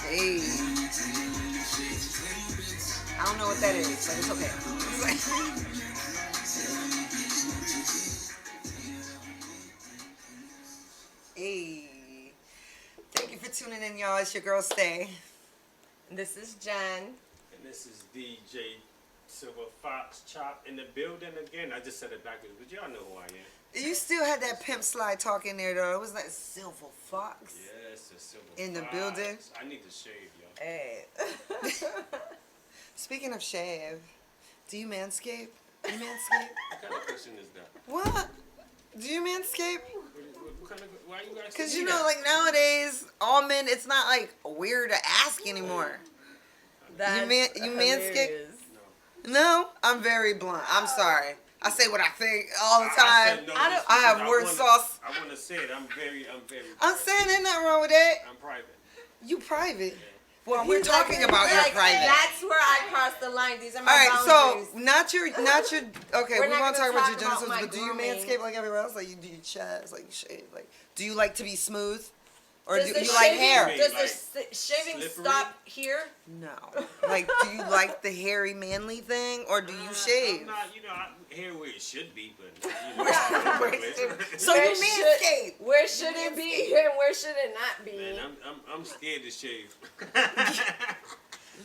Hey. I don't know what that is, but it's okay. Hey. Thank you for tuning in, y'all. It's your girl, Stay. This is Jen. And this is DJ Silver Fox Chop in the building again. I just said it backwards, but y'all know who I am. You still had that pimp slide talk in there, though. It was like Silver Fox. Yeah, it's a Silver In the Fox. building. I need to shave, y'all. Hey. Speaking of shave, do you manscape? Do you manscape? What kind of question is that? What? Do you manscape? What kind of, why you guys? Because, you know, like nowadays, all men, it's not like weird to ask anymore. That's You manscape? hilarious. No, I'm very blunt. I'm sorry. I say what I think all the time. I have word sauce. I want to say it. I'm very. I'm saying there's nothing wrong with that. I'm private. You private. Well, He's we're talking like, about your private. That's where I cross the line. These are my All right, boundaries. so not your. Okay, We're we're not gonna talk gonna about your talk genitals, about my but do you grooming. manscape like everywhere else? Like you do your chest, like you shave, like do you like to be smooth, or Does do the you like shaving- hair? Does Like the shaving slippery? stop here? No. Like, do you like the hairy manly thing, or do you shave? I'm not, here where it should be, but all over the place. So you manscape. Where should it be and where should it not be? Man, I'm scared to shave.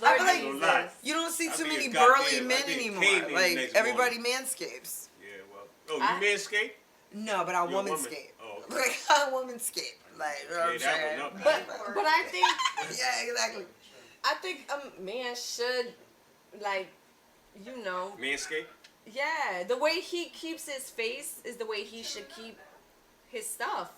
Lord I feel like Don't lie. you don't see I too be many a goddamn- burly I men be a anymore. caveman Like next everybody morning. manscapes. Yeah, well. Oh, you manscape? No, but I You're a woman. womanscape. Oh, okay. Like I womanscape. Like you know what I'm Yeah, that saying? one up. But I think Yeah, exactly. a man should, like, Manscape? yeah, the way he keeps his face is the way he should keep his stuff.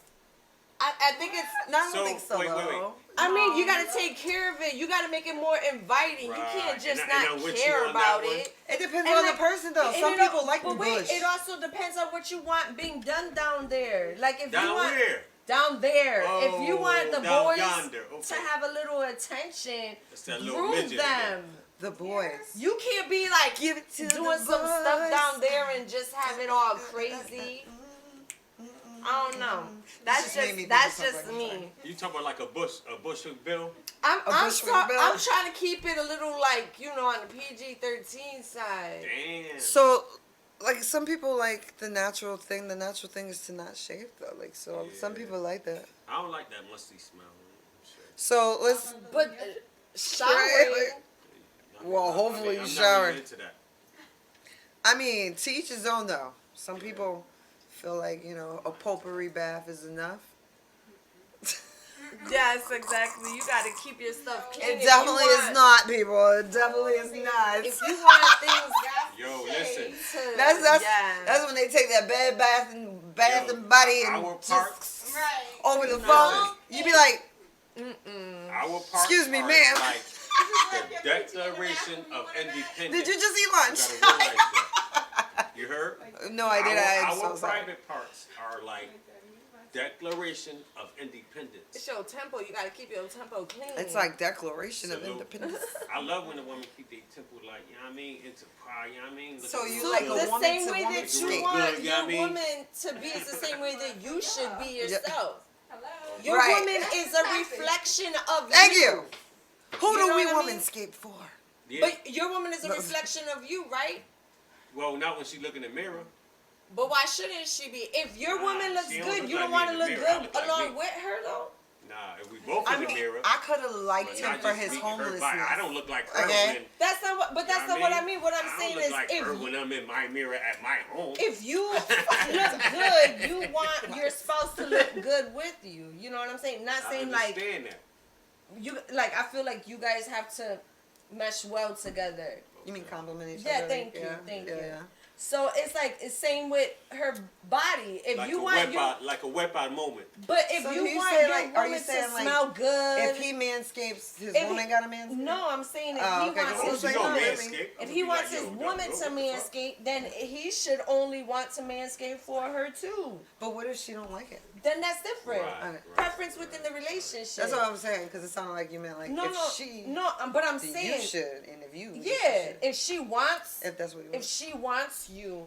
I think it's not. I don't think so. wait. though. I mean, you gotta take care of it. You gotta make it more inviting. Right. You can't just And I'm not with you care on about that one. it. It depends And on like- the person, though. and Some it people al- like the but wait, bush. it also depends on what you want being done down there. Like if you Down want where? down there, if you want the down boys yonder. to Okay. have a little attention, That's that little groom midget them. The boys. You can't be like Give it to doing the some stuff boys. down there and just have it all crazy. I don't know. That's just made me just think of something. me. You talking about like a bushel bill? I'm Bushwick Bill? I'm trying to keep it a little like on the PG-13 side. Damn. So, like, some people like the natural thing. The natural thing is to not shave, though. Like, so some Yeah. people like that. I don't like that musty smell. I'm sure. So let's. But showering. Well, hopefully you I'm shower. Not really into that. I mean, to each his own, though. Some people feel like a potpourri bath is enough. Yes, exactly. You got to keep your stuff clean. It definitely is not, people. It definitely is not. If you want things Yo, listen. to, That's when they take that bad bath and body and Our just parks. over the Listen. phone. You be like, Our parks Excuse me, are ma'am. Like the Declaration of Independence. did you just eat lunch? You gotta realize that. You heard? No, I did. I'm Our so sorry. private parts are like Declaration of Independence. it's your temple. You got to keep your temple clean. It's like Declaration of Salute. Independence. I love when a woman keep their temple like, you know what I mean, into pride, you know what I mean? So you So like a the woman same to way woman that you skate. want Good, you know your what I mean? woman to be is the same way that you should be yourself. Your Right. woman is a reflection of Thank you. Who You do know we what I mean? woman skate for? Yeah. But your woman is a reflection of you, right? Well, not when she look in the mirror. But why shouldn't she be? If your Nah, woman looks she don't good, look you like don't me want to in the look mirror. I good look like along me. with her, though. Nah, if we both I in the mean, mirror. I could have liked but him not for just his beating her homelessness. body. I don't look like her Okay. when. That's not what. But that's you not know what I mean. What I'm I saying don't is, look like her when I'm in my mirror at my home. if you look good, you want your spouse to look good with you. You know what I'm saying? Not I saying like understand that. you like. I feel like you guys have to mesh well together. You mean compliment each Yeah, other? thank you, thank you. Yeah. So it's like it's same with her body. If Like you a want wet your, out, like a wet out moment. but if So you you want say, your like, are you woman to saying, like, smell good, If he manscapes, his If he- woman got a manscape? no, I'm saying if Oh, he okay, wants cool. his So She you gonna know, woman, I mean, manscape. if I'ma he be wants like, his yo, woman yo, to what the fuck? manscape, then he should only want to manscape for her too. But what if she don't like it? Then that's different. Right, Preference within the relationship. That's what I'm saying, because it sounded like you meant like no, if no, she, no. But I'm then saying, you should, and if you yeah, should. if she wants, If that's what you if want. she wants you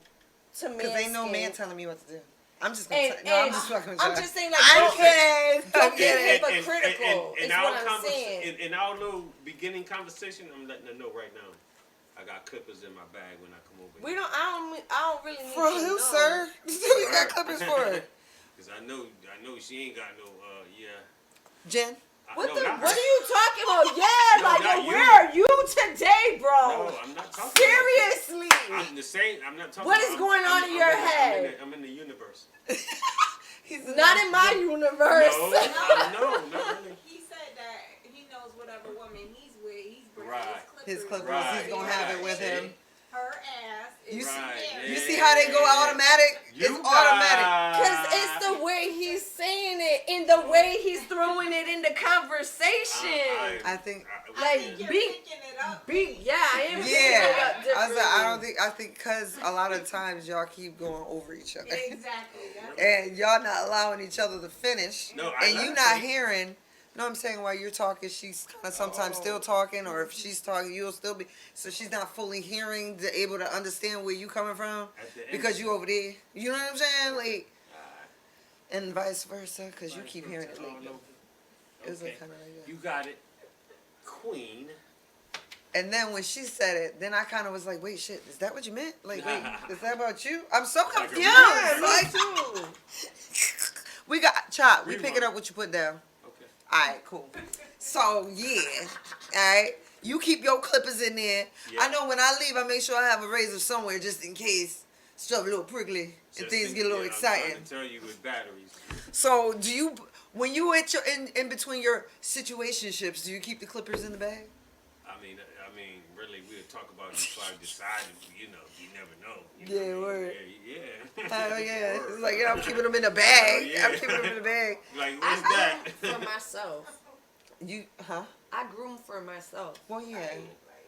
to manscape, Because ain't no man telling me what to do. I'm just gonna And, no, I'm and just fucking with I'm y'all. just saying, like, I'm don't, kidding. don't I'm be kidding. hypocritical. Is our what I'm saying. in our little beginning conversation, I'm letting her know right now. I got clippers in my bag when I come over We here. don't. I don't really need For to who, know. sir? What you got clippers for? Cause I know she ain't got no, yeah. Jen? What No, the? not What her. are you talking about? Yeah, No, like, not yo, you. where are you today, bro? No, I'm not talking Seriously. about you. I'm the same. I'm not talking What about is going on in your head? I'm in the universe. He's Not in my universe. No, not really. He said that he knows whatever woman he's with, he's bringing Right. His clippers, Right. he's gonna have it with See? him. her ass. You Is see- married. You see how they go automatic? It's automatic. Cause it's the way he's saying it and the way he's throwing it into conversation. I think. I Like, think you're be- picking it up. Yeah, I am picking it Yeah, up differently. I think because a lot of times y'all keep going over each other. Exactly. That's And y'all not allowing each other to finish. No, And let you her not say. hearing. No, I'm saying while you're talking, she's kind of sometimes still talking, or if she's talking, you'll still be. So she's not fully hearing, able to understand where you coming from At the end because of you over there. You know what I'm saying? Like, Alright. and vice versa, because you Vice keep versa. hearing it Oh, lately. no. It's Okay. kind of like that. You got it, Queen. And then when she said it, then I kind of was like, wait, shit, is that what you meant? Like, wait, is that about you? I'm so Like a confused. rewind. Like, too. we got, Chop, we Rewind. picking up what you put down. Okay. All right, cool. So, yeah, all right. You keep your clippers in there. Yeah. I know when I leave, I make sure I have a razor somewhere just in case stuff a little prickly and Just things in- get a little yeah, exciting. I'm trying to tell you with batteries. So, do you, when you in between your situationships, do you keep the clippers in the bag? I mean, really, we'll talk about it before I decided. You know, you never know. Yeah, word. Yeah. Hell yeah. Word. It's like, yeah, I'm keeping them in the bag. Yeah. I'm keeping them in the bag. Like, I what's that? groom for myself. You, huh? I groom for myself. Well, yeah.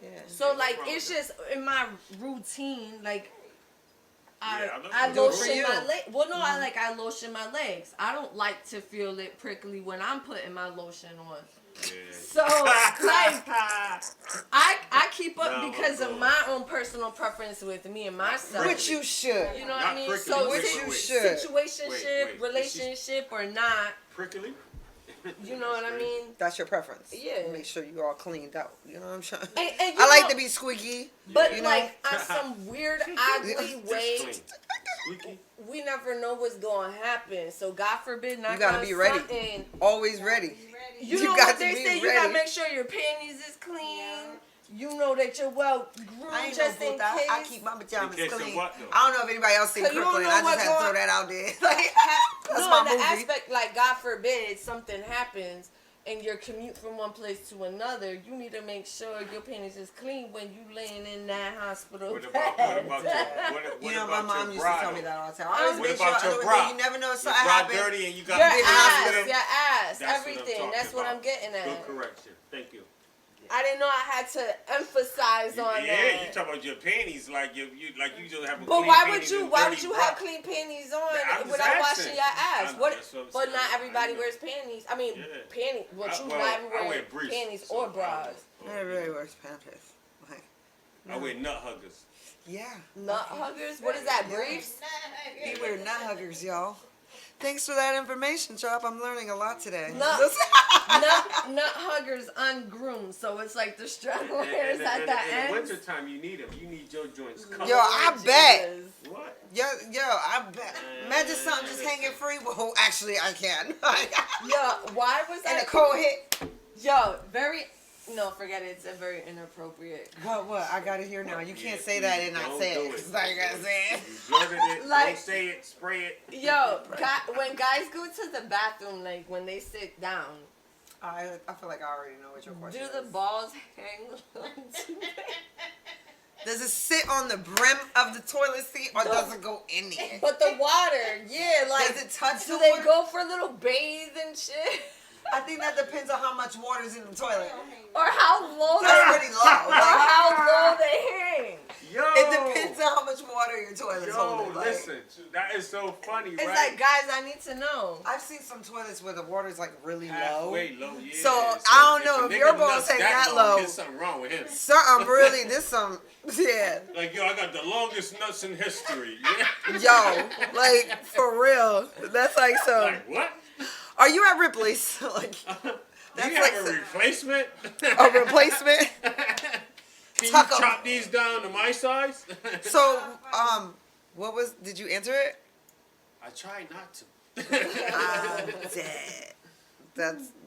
Yeah. So no like problem. it's just in my routine, like I Yeah, I I know. Do it for lotion you. my leg. Well, no, I lotion my legs. I don't like to feel it prickly when I'm putting my lotion on. Yeah. So like I keep up No, because of of my own personal preference with me and myself. Which you should. You know what Not I mean? prickly, So wait, Which wait, you wait. should. situationship, Wait, relationship or not, Prickly? you know what I mean? That's your preference. Yeah. Make sure you all cleaned out. You know what I'm saying? And you I like know- to be squeaky. But you know? like on some weird, ugly Just way, clean. Squeaky? we never know what's going to happen. So God forbid, not You gotta be ready. Something. Always ready. You ready? You You know got what to they be say? You gotta ready. make sure your panties is clean. Yeah. You know that you're well groomed I ain't just no in boot. case. I keep my pajamas In case of clean. what, though? I don't know if anybody else seen So you don't Crooklyn. know I what just had to throw going- that out there. Like, that's No, my in the movie. aspect like God forbid something happens and your commute from one place to another, you need to make sure your panties is clean when you laying in that hospital What bed. about your, what You know, my about mom your used bra, to tell me though? that all the time. I always What make sure about your underwear, bra? you never know Your something bra happen. dirty and you got Your Baby, ass, hospital. your ass, That's what I'm everything. talking That's what about. I'm getting at. Good correction. Thank you. I didn't know I had to emphasize on Yeah, that. you talk about your panties like you just have a But clean why would panties you? and Why dirty would you bra. have clean panties on I'm just without asking. washing your ass? I'm- What? that's what I'm But saying. not I everybody know. wears panties. I mean, Yeah. panties. Well, you Well, not I even wear wear briefs, panties so or I bras. don't- Everybody wears panties. Like, I wear nut huggers. yeah. Nut huggers? What is that? Yeah. Briefs? We wear nut huggers, y'all. Thanks for that information, Chop. I'm learning a lot today. Nut, Listen. nut huggers ungroomed, so it's like the struggle hairs at the In the end. wintertime, you need them. You need your joints covered. Yo, I bet. What? Yo, I bet. Imagine something just hanging free. Well, actually, I can. Yo, why was And that? a cold hit. Yo, very. No, forget it. It's a very inappropriate. What? I got it here now. You can't Yeah, say that and not don't say do it. 'Cause now you gotta say it. You blurted it. Like- Don't say it. Spray it. Yo, when guys go to the bathroom, like when they sit down, I feel like I already know what your question do the is. balls hang onto Does it sit on the brim of the toilet seat or No. does it go in there? But the water, yeah, like Does it touch do the they water? go for a little bathe and shit? I think that depends on how much water's in the toilet. Or how low That's they pretty low. or how low they hang. Yo. It depends on how much water your toilet's holding. Yo, Like, listen, that is so funny, It's right? like, guys, I need to know. I've seen some toilets where the water's like really Halfway low. low, yeah. So, I don't know a if your nigga balls nuts hang that long, low. There's something wrong with him. Something really, this some, yeah. Like, yo, I got the longest nuts in history. Yeah. Yo, like, for real. That's like some, Like, what? are you at Ripley's? Like, Do that's you like have a some- replacement? a replacement? Can you Tuck 'em. chop these down to my size? So, what was, did you answer it? I try not to. I'm dead.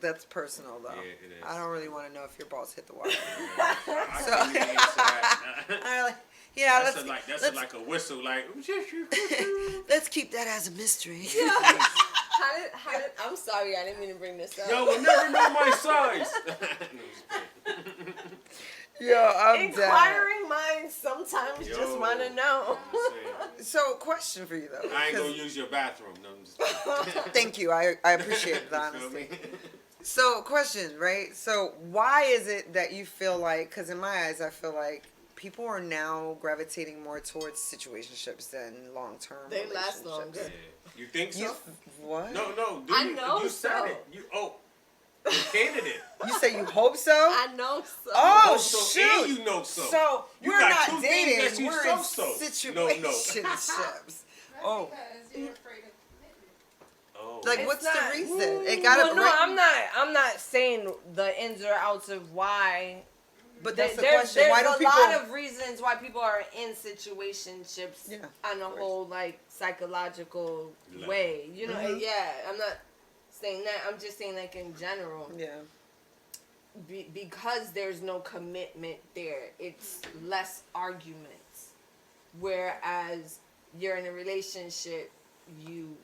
That's personal though. Yeah, it is. I don't really want to know if your balls hit the water. I can't even answer that. I like, yeah, That's let's like a whistle, like. let's keep that as a mystery. How did, I'm sorry, I didn't mean to bring this up. Yo, we'll never know my size. Yo, I'm dead. Inquiring minds sometimes Yo. just want to know. So, question for you though. I ain't 'cause- gonna use your bathroom. No, I'm just kidding. Thank you. I appreciate the You feel honesty. me? So, question, right? So, why is it that you feel like? Because in my eyes, I feel like people are now gravitating more towards situationships than long-term. They last relationships. longer. Yeah. You think so? You what? No. I You, know you said so. it. The candidate. You say you hope so? I know so. Oh, So, shoot. and you know so. So You we're got not two things that dating. you We're in so-so. No. situationships. Oh, Because you're afraid of commitment. Oh. like It's what's not- the reason? It gotta. Well, no, I'm not saying the ins or outs of why. But that's the There's question. Why do a people? lot of reasons why people are in situationships Yeah, on a course. whole like psychological Level. way. You know, Mhm. yeah. I'm not saying that. I'm just saying like in general. Yeah. Because there's no commitment there, it's less arguments. Whereas you're in a relationship, you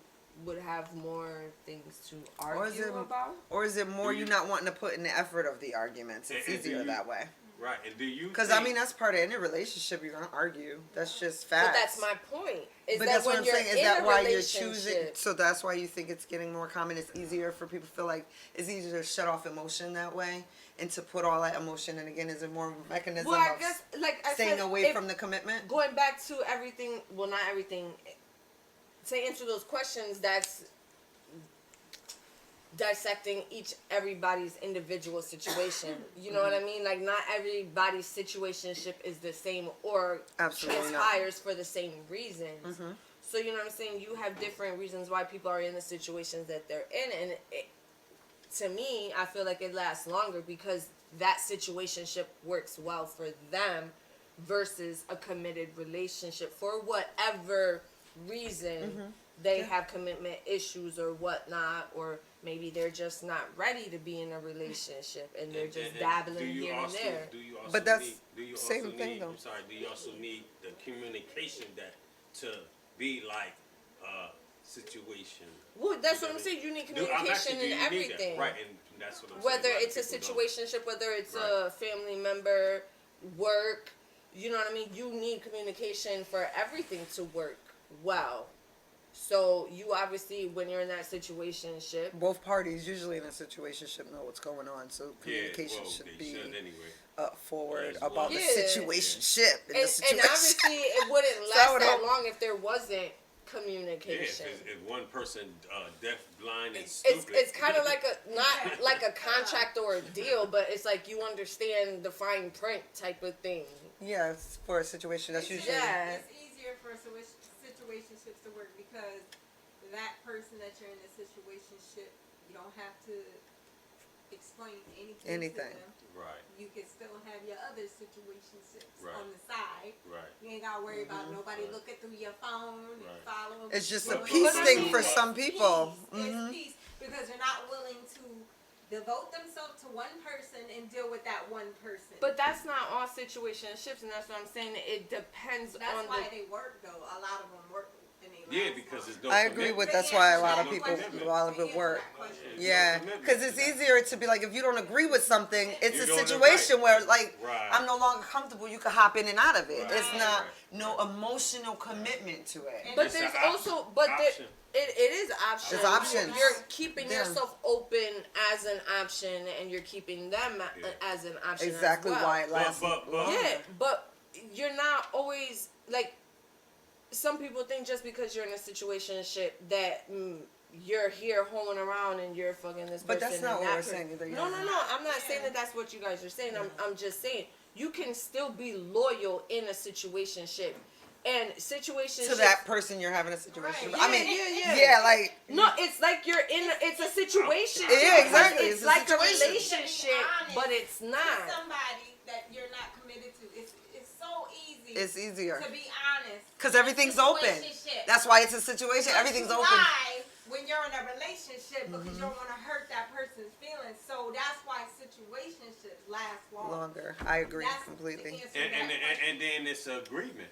would have more things to Or is argue it- about. Or is it more Do you you- not wanting to put in the effort of the arguments? It's And do easier you- that way. Right, and do you? Because I mean, that's part of any relationship. You're gonna argue. That's just facts. But that's my point. Is But that that's when what I'm you're saying. Is in that a why you're relationship, choosing? So that's why you think it's getting more common. It's easier for people to feel like it's easier to shut off emotion that way and to put all that emotion. And again, is it more of a mechanism Well, I of guess like I staying said, away if- from the commitment? going back to everything. Well, not everything. To answer those questions, that's dissecting everybody's individual situation. You know what I mean? Like not everybody's situationship is the same or Absolutely not. transpires for the same reasons. Mhm. So you know what I'm saying? You have different reasons why people are in the situations that they're in, and to me, I feel like it lasts longer because that situationship works well for them versus a committed relationship for whatever reason they Yeah. have commitment issues or whatnot, or maybe they're just not ready to be in a relationship and they're just dabbling here and there. Do you also But that's need, do you same also thing, need, though. I'm sorry, do you also need the communication that to be like situation? Well, that's what I'm saying. You need communication in everything. Right, and that's what I'm Whether saying. it's a situationship, whether it's a family member, work, you know what I mean? You need communication for everything to work well. So you obviously, when you're in that situationship, Both parties usually in a situationship know what's going on, so communication should be anyway. forward As well. about the Yeah. situationship. and, the situation. and obviously it wouldn't So I last would that hope- long if there wasn't Yeah, communication. if one person deaf, blind, and It's stupid. it's kind of like a not like a contract or a deal, but it's like you understand the fine print type of thing. Yeah, it's for a situation that's usually. Yeah. It's easier for situationships to work because that person that you're in a situationship, you don't have to explain anything. Anything. To them. Right, You can still have your other situationships Right. on the side. right. You ain't gotta worry about nobody Right. looking through your phone, Right. following. It's just a But- peace but I thing mean, for it's some people. Peace. Mhm. It's peace because they're not willing to devote themselves to one person and deal with that one person. But that's not all situationships, and that's what I'm saying. It depends that's on why the. they work though. A lot of them work and they Yeah, last because long. it's no I agree with. That's why a lot of people, a lot of it work. Yeah, because it's easier to be like, if you don't agree with something, it's You a don't situation agree. where like Right. I'm no longer comfortable. You can hop in and out of it. Right. It's not Right. no emotional commitment to it. But It's there's an also, but there, option. it is option. It's options. You're keeping Yeah. yourself open as an option, and you're keeping them Yeah. as an option. Exactly as well. why it lasts. But- longer. Yeah, but you're not always like. Some people think just because you're in a situationship that you're here hoeing around and you're fucking this person. But that's not and what that we're person. saying either. No, no, no. I'm not saying that that's what you guys are saying. I'm just saying you can still be loyal in a situationship. And situationship To that person you're having a situation. Right. I mean, Yeah. yeah, like no, it's like you're in. It's a situation. Yeah, exactly. It's It's a like a situation. relationship, but it's not. With somebody that you're not committed to. It's so easy. it's easier to be honest. because everything's open. Situationship. That's why it's a situation. Everything's You open. lie when you're in a relationship because you don't want to hurt that person's feelings. So that's why situationships last Longer. I agree That's completely. the answer to And, that and, question. and then it's an agreement.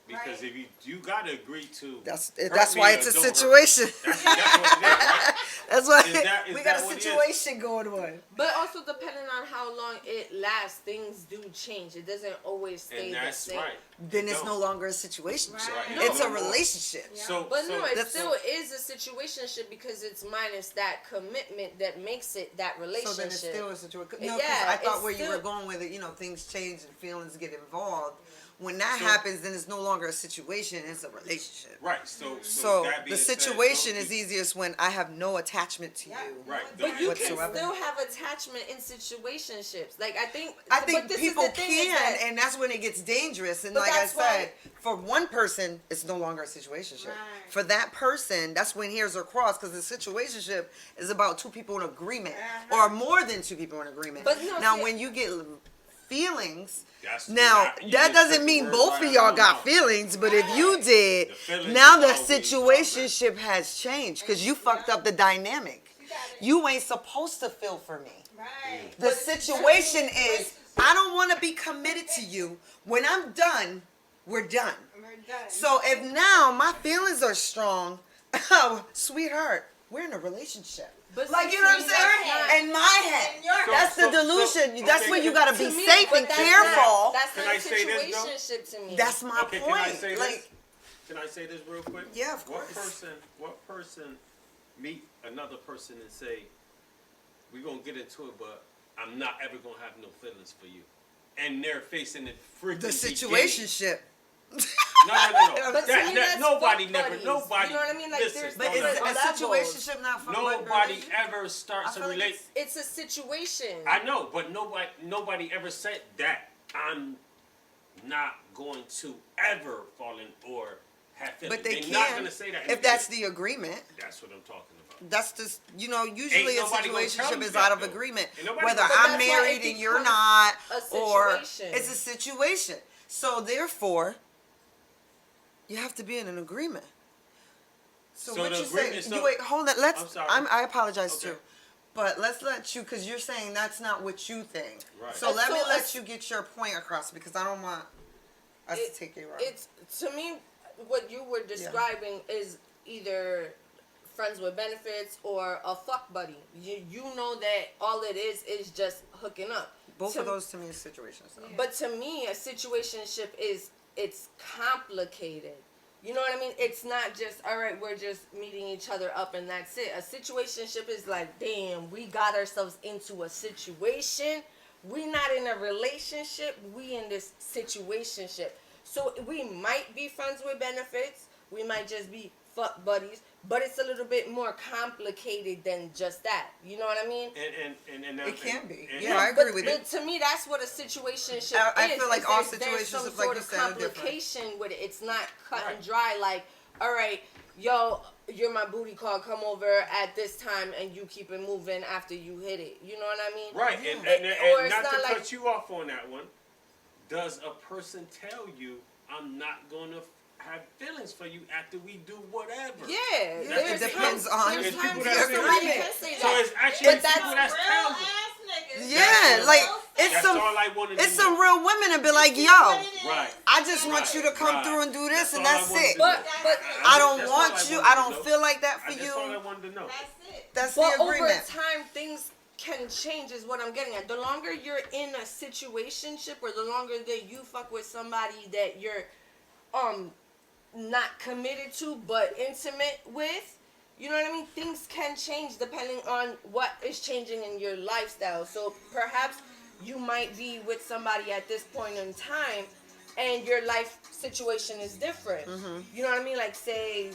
Because Right. if you gotta agree to That's hurt me why or it's a don't hurt me. situation. That's what it is, right? That's why Is that- is we got that a what it is? situation going on. But also depending on how long it lasts, things do change. It doesn't always stay And the that's same. right. Then it's No. no longer a situation. Right. No. It's a No. relationship. Yeah. So, But no, it that's- still is a situationship because it's minus that commitment that makes it that So relationship. then it's still a situation. No, 'cause Yeah, I thought it's where you were still- going with it, things change and feelings get involved. When that So- happens, then it's no longer a situation; it's a relationship. right. So So that the being said, situation don't is be- east when I have no attachment to Yeah. you. Right. But you Whatsoever. can still have attachment in situationships. Like I think I think but this people is the thing is can, that- and that's when it gets dangerous. And But like I that's why- said, for one person, it's no longer a situationship. Right. For that person, that's when hairs are crossed because the situationship is about two people in agreement, or more than two people in agreement. But no, now, see- when you get feelings. That's Now not- you that just doesn't took the mean word both right of out y'all my got mouth. feelings, but if you did, The feelings now is the always situationship has changed because you fucked up the dynamic. You got it. You ain't supposed to feel for me. Right. The But situation it's- is, I don't want to be committed to you. When I'm done, we're done. We're done. So if now my feelings are strong, oh, sweetheart, we're in a relationship. But Like, see, you know what I'm to me, that's saying? not- In my head. In your That's the So- delusion. so- That's okay, when you can- got to be to me, safe but and that's careful. Not, that's Can not I a say this, though? situationship to me. That's my Okay, point. can I say like, this? Can I say this real quick? Yeah, of course. What person meet another person and say, we're gonna get into it, but I'm not ever gonna have no feelings for you. And they're facing the freaking the beginning. situationship. No. But to me, that's Nobody fuck never, buddies. nobody. You know what I mean? Like, listen, there's But no, is no, a different levels. situationship not fun? nobody ever I starts a feel like relate. It's a situation. I know, but nobody ever said that I'm not going to ever fall in or have feelings. But they They're not can gonna say that. if that's the agreement. That's what I'm talking about. That's just, usually Ain't a nobody gonna tell situationship you is that, out of though. agreement. Ain't nobody Whether gonna- But I'm that's why married it and you're becomes not, a or situation. it's a situation. So therefore, you have to be in an agreement. So, So what the you say? agreement- You wait, hold on. I'm sorry. I apologize Okay. too. But let's let you, because you're saying that's not what you think. Right. So let me So let you get your point across because I don't want us It- to take it wrong. It's to me what you were describing is either friends with benefits or a fuck buddy. You know that all it is just hooking up. Both to, of those to me is situations. Though. But to me, a situationship it's complicated. You know what I mean? It's not just all right. We're just meeting each other up and that's it. A situationship is like, damn, we got ourselves into a situation. We not in a relationship. We in this situationship. So we might be friends with benefits. We might just be fuck buddies. But it's a little bit more complicated than just that. You know what I mean? And It can be. and- Yeah, I agree but, with but you. to me, that's what a situationship I is. feel like is all there's some situationships, like sort you of said, are different. complication with it. It's not cut and Right. dry. Like, all right, yo, you're my booty call. Come over at this time, and you keep it moving after you hit it. You know what I mean? Right, Yeah. and Or it's not to not like- cut you off on that one, does a person tell you, I'm not going to have feelings for you after we do whatever? Yeah, It there's depends times- on there's It's times people where that say somebody that. can say So that. it's actually But people that's that's real telling. ass niggas. Yeah, like it's That's some all I wanted to it's know. some real women that be like, yo, Right. I just want you to come Right. through and do this, That's and all I that's wanted it. to know. But I don't That's all want I you. wanted I to don't know. feel like that for That's all I you. wanted to know. That's it. That's But the over agreement. time, things can change. Is what I'm getting at. The longer you're in a situationship, or the longer that you fuck with somebody that you're, not committed to but intimate with, you know what I mean? Things can change depending on what is changing in your lifestyle. So perhaps you might be with somebody at this point in time, and your life situation is different. You know what I mean? Like, say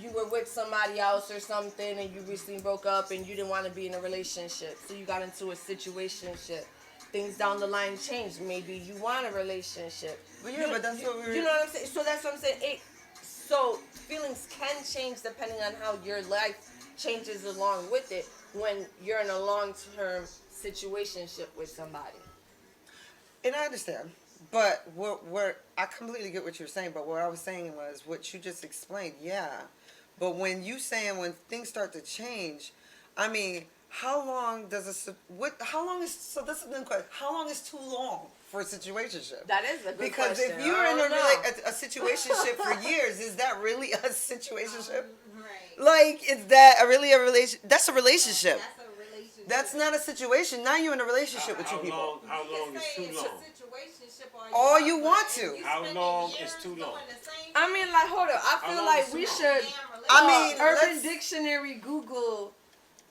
you were with somebody else or something, and you recently broke up, and you didn't want to be in a relationship, so you got into a situationship. Things down the line changed. Maybe you want a relationship. But yeah, but that's what You know what I'm saying? So that's what I'm saying. So feelings can change depending on how your life changes along with it when you're in a long-term situationship with somebody. And I understand, but I completely get what you're saying. But what I was saying was what you just explained. Yeah, but when you saying when things start to change, I mean, how long does how long is, so this is the question, how long is too long for a situationship? That is a good Because question. if you're in I a situationship for years, is that really a situationship? Right. Like, is that really a relation? That's a relationship. That's a relationship. That's not a situation. Now you're in a relationship with two people. How long is too long? All you want to. How long is too long? I mean, like, hold up. I How feel long like is we too long? should. I mean, Urban let's- Dictionary, Google.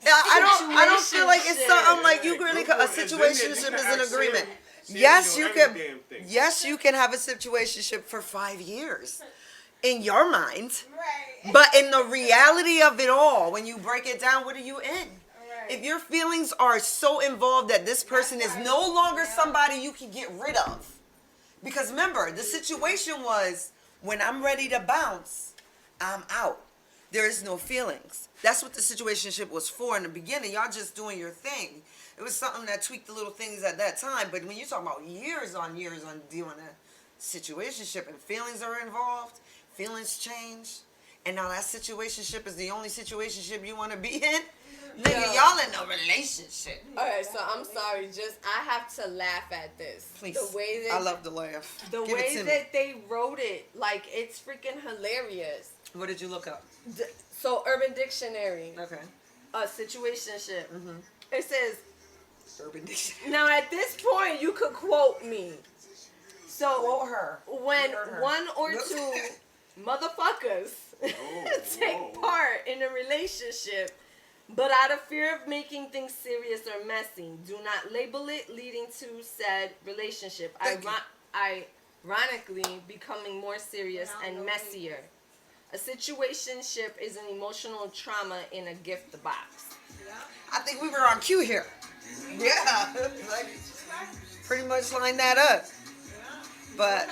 I don't feel like it's something like you really Google a is in there. You situationship can is an ask agreement. Siri. Yes, Siri you know can. every damn thing. Yes, you can have a situationship for 5 years, in your mind. Right. But in the reality of it all, when you break it down, what are you in? Right. If your feelings are so involved that this person is no longer somebody you can get rid of. Because remember, the situation was when I'm ready to bounce, I'm out. There is no feelings. That's what the situationship was for in the beginning. Y'all just doing your thing. It was something that tweaked the little things at that time. But when you talk about years on doing a situationship and feelings are involved, feelings change, and now that situationship is the only situationship you want to be in, nigga, y'all in a relationship. Alright, so I'm sorry. Just I have to laugh at this. Please. The way that I love to laugh. the Give it way to me. that they wrote it, like, it's freaking hilarious. What did you look up? So Urban Dictionary, Okay. a situationship. It says, Urban Dictionary. now at this point you could quote me. So Quote her. when Quote her. one or two motherfuckers take whoa. part in a relationship, but out of fear of making things serious or messy, do not label it leading to said relationship. Thank you. Ironically, becoming more serious and messier. A situationship is an emotional trauma in a gift box. I think we were on cue here. Yeah. Like, pretty much line that up. But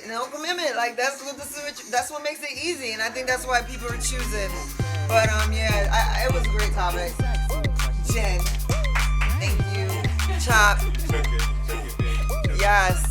no commitment. Like, that's what makes it easy, and I think that's why people are choosing. But yeah, it was a great topic. Jen, thank you. Chop. Check it, baby. Yes.